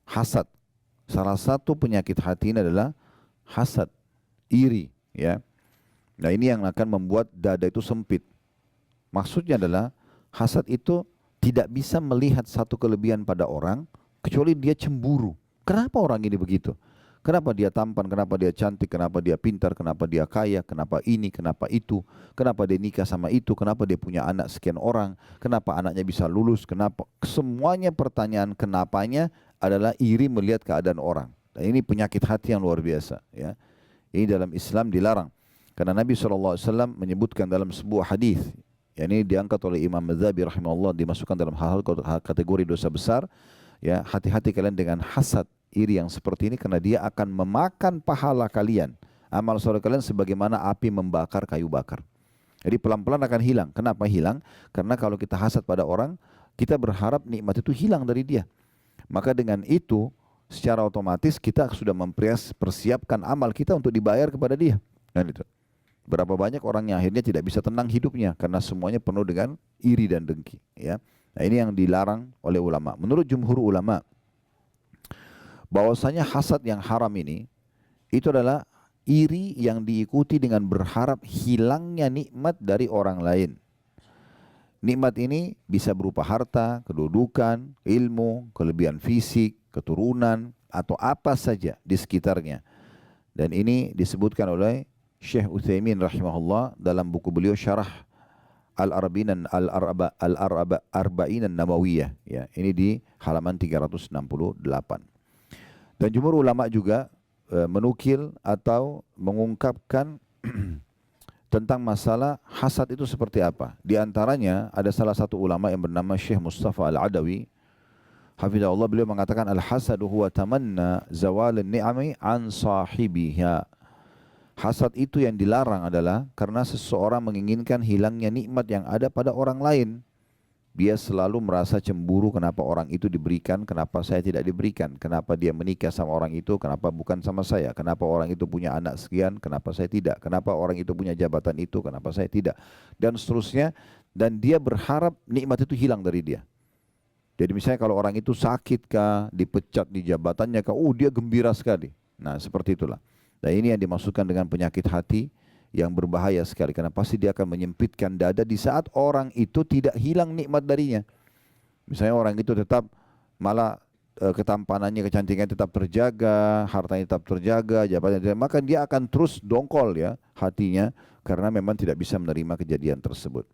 hasad. Salah satu penyakit hati ini adalah hasad, iri, ya. Nah, ini yang akan membuat dada itu sempit. Maksudnya adalah hasad itu tidak bisa melihat satu kelebihan pada orang kecuali dia cemburu. Kenapa orang ini begitu? Kenapa dia tampan, kenapa dia cantik, kenapa dia pintar, kenapa dia kaya, kenapa ini, kenapa itu, kenapa dia nikah sama itu, kenapa dia punya anak sekian orang, kenapa anaknya bisa lulus, kenapa. Semuanya pertanyaan kenapanya adalah iri melihat keadaan orang. Dan ini penyakit hati yang luar biasa, ya. Ini dalam Islam dilarang. Karena Nabi SAW menyebutkan dalam sebuah hadis, yang ini diangkat oleh Imam Madzhabi rahimahullah, dimasukkan dalam hal-hal kategori dosa besar. Ya, hati-hati kalian dengan hasad, iri yang seperti ini, karena dia akan memakan pahala kalian. Amal soleh kalian sebagaimana api membakar kayu bakar. Jadi pelan-pelan akan hilang. Kenapa hilang? Karena kalau kita hasad pada orang, kita berharap nikmat itu hilang dari dia. Maka dengan itu, secara otomatis kita sudah mempersiapkan amal kita untuk dibayar kepada dia. Kan itu. Berapa banyak orang yang akhirnya tidak bisa tenang hidupnya karena semuanya penuh dengan iri dan dengki, ya. Nah, ini yang dilarang oleh ulama. Menurut jumhur ulama, bahwasanya hasad yang haram ini itu adalah iri yang diikuti dengan berharap hilangnya nikmat dari orang lain. Nikmat ini bisa berupa harta, kedudukan, ilmu, kelebihan fisik, keturunan, atau apa saja di sekitarnya. Dan ini disebutkan oleh Syekh Utsaimin rahimahullah dalam buku beliau Syarah Al-Arba'in An-Nawawiyah, ya. Ini di halaman 368. Dan jumhur ulama juga menukil atau mengungkapkan tentang masalah hasad itu seperti apa. Di antaranya ada salah satu ulama yang bernama Syekh Mustafa Al-Adawi hafizahullah, beliau mengatakan al-hasadu huwa tamanna zawalin ni'ami an sahibiha. Hasad itu yang dilarang adalah karena seseorang menginginkan hilangnya nikmat yang ada pada orang lain. Dia selalu merasa cemburu kenapa orang itu diberikan, kenapa saya tidak diberikan. Kenapa dia menikah sama orang itu, kenapa bukan sama saya. Kenapa orang itu punya anak sekian, kenapa saya tidak. Kenapa orang itu punya jabatan itu, kenapa saya tidak. Dan seterusnya. Dan dia berharap nikmat itu hilang dari dia. Jadi misalnya kalau orang itu sakit kah, dipecat di jabatannya kah, dia gembira sekali. Nah, seperti itulah. Dan ini yang dimaksudkan dengan penyakit hati yang berbahaya sekali, karena pasti dia akan menyempitkan dada di saat orang itu tidak hilang nikmat darinya. Misalnya orang itu tetap malah ketampanannya, kecantikannya tetap terjaga, hartanya tetap terjaga, jabatannya, maka dia akan terus dongkol, ya, hatinya, karena memang tidak bisa menerima kejadian tersebut.